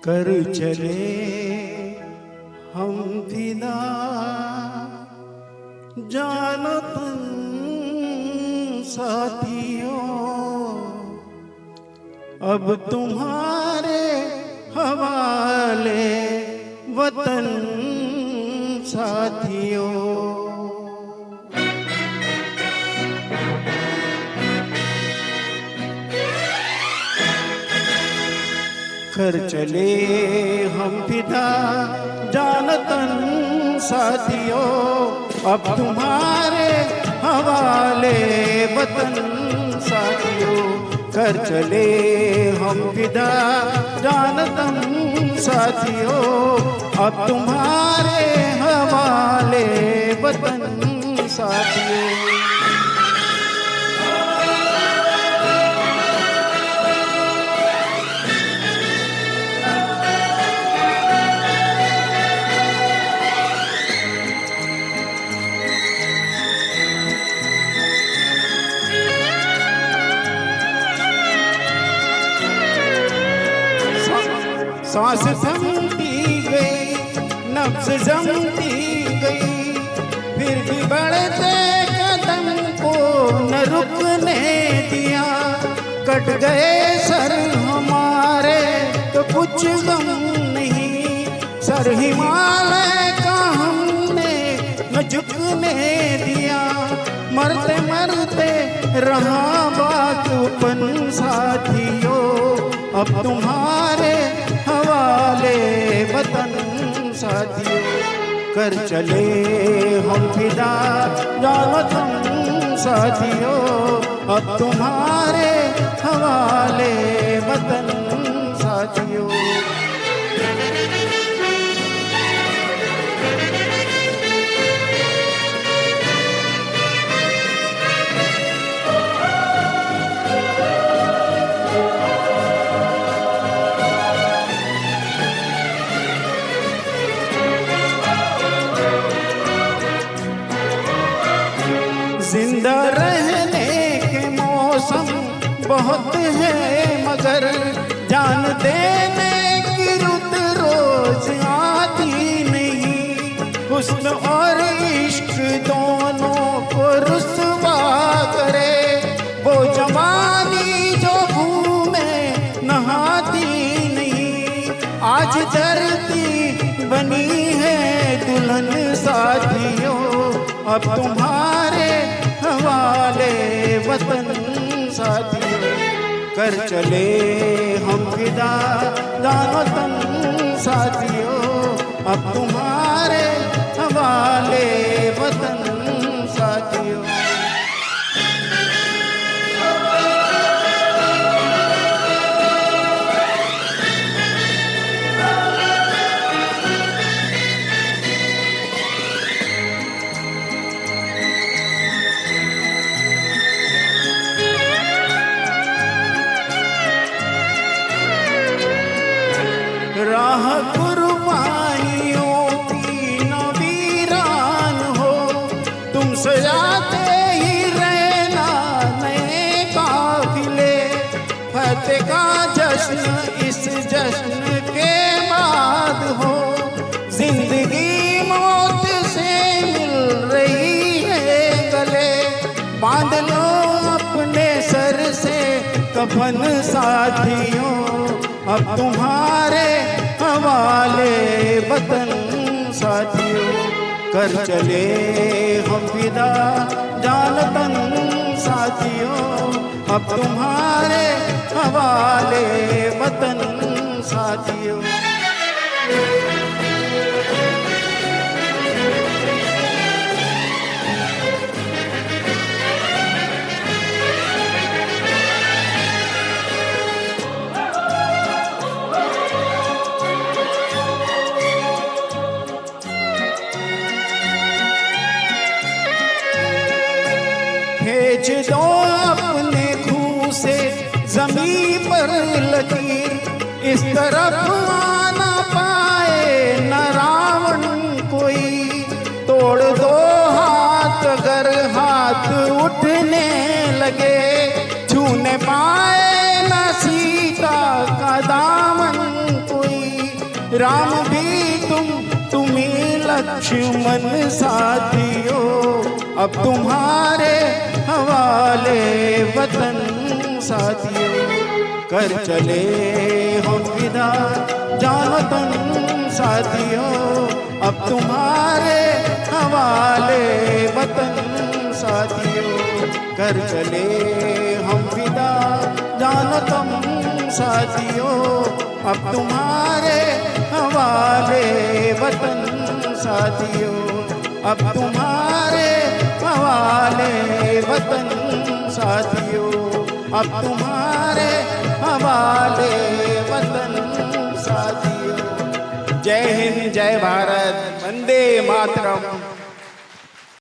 कर चले हम फिदा जानो तुम साथियों, अब तुम्हारे हवाले वतन साथियों। कर चले हम फिदा जानतन साथियों, अब तुम्हारे हवाले वतन साथियों। कर चले हम फिदा जानतन साथियों, अब तुम्हारे हवाले वतन साथियों। सांस थमती गई, नब्ज़ जमती गई, फिर भी बढ़ते कदम को न रुकने दिया। कट गए सर हमारे तो कुछ गम नहीं, सर हिमालय का हमने न झुकने दिया। मरते मरते रहा बातूपन साथियों, अब तुम्हारे हवाले वतन साथियों। कर चले हम फिदा जानतन साथियों, अब तुम्हारे हवाले वतन साथियों। जिंदा रहने के मौसम बहुत है, मगर जान देने की रुत रोज आती नहीं। हुस्न और इश्क दोनों को रुस्वा करे वो जवानी जो घूमे नहाती नहीं। आज धरती बनी है दुल्हन साथियों, अब तुम्हारे हवाले वतन साथियों। कर चले हम फिदा जानतन साथियों, अब तुम्हारे हवाले वतन साथियों। राह कुर्बानियों की न वीरान हो, तुम सजाते ही रहना नए काफिले। फतेह का जश्न इस जश्न के बाद हो, जिंदगी मौत से मिल रही है गले। बांध लो अपने सर से कफन साथियों, अब तुम्हारे हवाले वतन साथियों। कर चले हम फिदा जानतन साथियों, अब तुम्हारे हवाले वतन साथियों। भेज दो अपने खून से ज़मीं पर लकीर, इस तरफ आना पाए न रावण कोई। तोड़ दो हाथ अगर हाथ उठने लगे, छूने पाए न सीता का दामन कोई। राम भी तुम्ही लक्ष्मण साथियो, अब तुम्हारे हवाले वतन साथियों। कर चले हम विदा जानो तन साथियों, अब तुम्हारे हवाले वतन साथियों। कर चले हम विदा जानो तुम साथियों, अब तुम्हारे हवाले वतन साथियों। अब तुम्हारे हवाले वतन साथियों, अब तुम्हारे हवाले वतन साथियों। जय हिंद, जय भारत, वंदे मातरम।